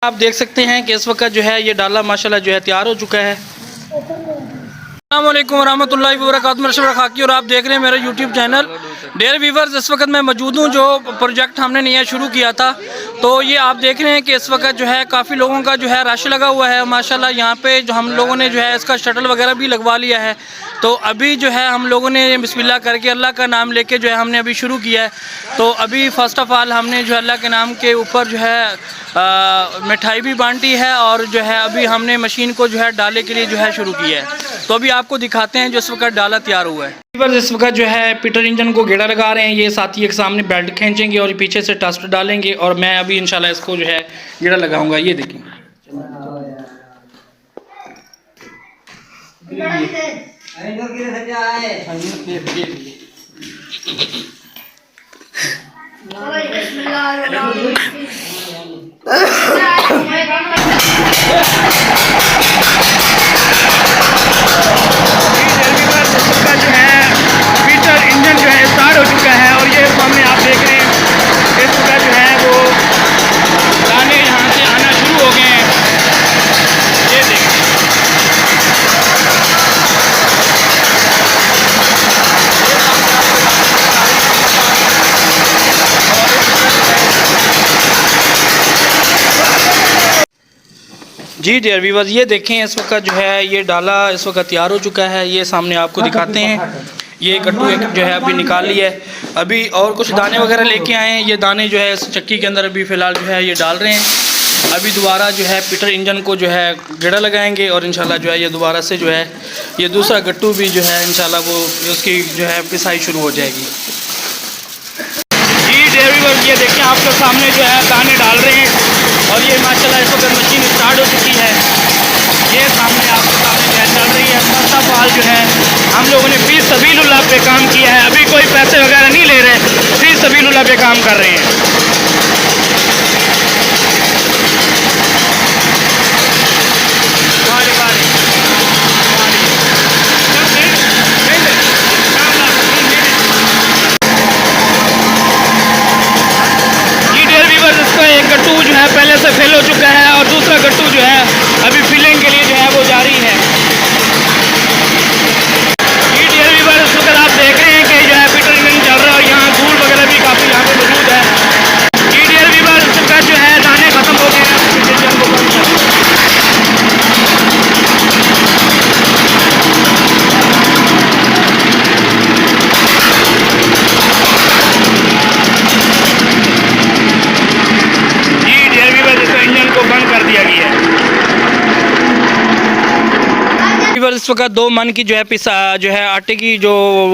आप देख सकते हैं कि इस वक्त जो है ये डाला माशाल्लाह जो है तैयार हो चुका है। अस्सलाम वालेकुम रहमतुल्लाहि व बरकातहू। मैं अशरफ खाकी और आप देख रहे हैं मेरा यूट्यूब चैनल। डेयर व्यूवर्स, इस वक्त मैं मौजूद हूँ जो प्रोजेक्ट हमने नया शुरू किया था। तो ये आप देख रहे हैं कि इस वक्त जो है काफ़ी लोगों का जो है रश लगा हुआ है माशाल्लाह। यहाँ पे जो हम लोगों ने जो है इसका शटल वगैरह भी लगवा लिया है। तो अभी जो है हम लोगों ने बिस्मिल्लाह करके अल्लाह का नाम लेके जो है हमने अभी शुरू किया है। तो अभी फ़र्स्ट ऑफ़ ऑल हमने जो अल्लाह के नाम के ऊपर जो है मिठाई भी बांटी है और जो है अभी हमने मशीन को जो है डाले के लिए जो है शुरू किया है। तो अभी आपको दिखाते हैं जो इस वक्त डाला तैयार हुआ है। इस वक्त जो है पीटर इंजन को गेड़ा लगा रहे हैं। ये साथी एक सामने बेल्ट खींचेंगे और पीछे से टस्ट डालेंगे और मैं अभी इंशाल्लाह इसको जो है गेड़ा लगाऊंगा। ये देखिए जी डियर व्यूअर्स, ये देखें इस वक्त जो है ये डाला इस वक्त तैयार हो चुका है। ये सामने आपको दिखाते हैं। ये कट्टू एक जो है अभी निकाल लिया है। अभी और कुछ दाने वगैरह लेके आए हैं। ये दाने जो है इस चक्की के अंदर अभी फ़िलहाल जो है ये डाल रहे हैं। अभी दोबारा जो है पीटर इंजन को जो है गेड़ा लगाएंगे और इंशाल्लाह जो है ये दोबारा से जो है ये दूसरा गट्टू भी जो है इंशाल्लाह वो उसकी जो है पिसाई शुरू हो जाएगी। जी डियर व्यूअर्स, ये देखें आपके सामने जो है दाने डाल रहे हैं और ये माशाल्लाह इस वक्त मशीन स्टार्ट हो चुकी है। ये सामने आपके सामने गैस चल रही है। फर्स्ट ऑफ ऑल जो है हम लोगों ने फी सबीलुल्लाह पे काम किया है। अभी कोई पैसे वगैरह नहीं ले रहे, फी सबीलुल्लाह पे काम कर रहे हैं। एक गट्टू जो है पहले से फिल हो चुका है और दूसरा गट्टू जो है अभी फिलिंग के लिए जो है वो जारी है। ये डियर व्यूअर्स, इस वक्त आप देख रहे हैं कि जो है पीटर इंजन चल रहा है और यहाँ धूल वगैरह भी काफ़ी यहाँ पे मौजूद है। ये डियर व्यूअर्स, इस वक्त जो है दाने खत्म हो गए हैं। इस वक्त 2 मन की जो है पिसा जो है आटे की जो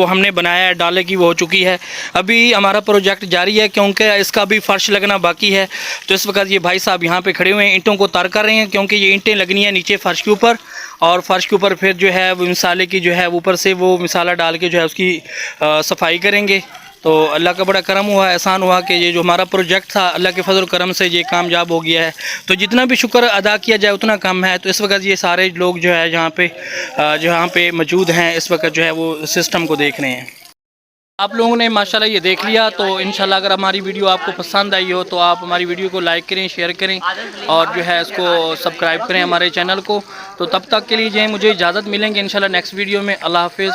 हमने बनाया है डाले की वो हो चुकी है। अभी हमारा प्रोजेक्ट जारी है क्योंकि इसका भी फर्श लगना बाकी है। तो इस वक्त ये भाई साहब यहाँ पे खड़े हुए हैं, ईंटों को तार कर रहे हैं क्योंकि ये ईंटें लगनी है नीचे फर्श के ऊपर और फर्श के ऊपर फिर जो है वो मिसाले की जो है ऊपर से वो मिसाला डाल के जो है उसकी सफाई करेंगे। तो अल्लाह का बड़ा करम हुआ, एहसान हुआ कि ये जो हमारा प्रोजेक्ट था अल्लाह के फजल करम से ये कामयाब हो गया है। तो जितना भी शुक्र अदा किया जाए उतना कम है। तो इस वक्त ये सारे लोग जो है यहाँ पे मौजूद हैं इस वक्त जो है वो सिस्टम को देख रहे हैं। आप लोगों ने माशाल्लाह ये देख लिया। तो इंशाल्लाह अगर हमारी वीडियो आपको पसंद आई हो तो आप हमारी वीडियो को लाइक करें, शेयर करें और जो है इसको सब्सक्राइब करें हमारे चैनल को। तो तब तक के लिए मुझे इजाज़त मिलेंगे इंशाल्लाह नेक्स्ट वीडियो में। अल्लाह हाफिज़।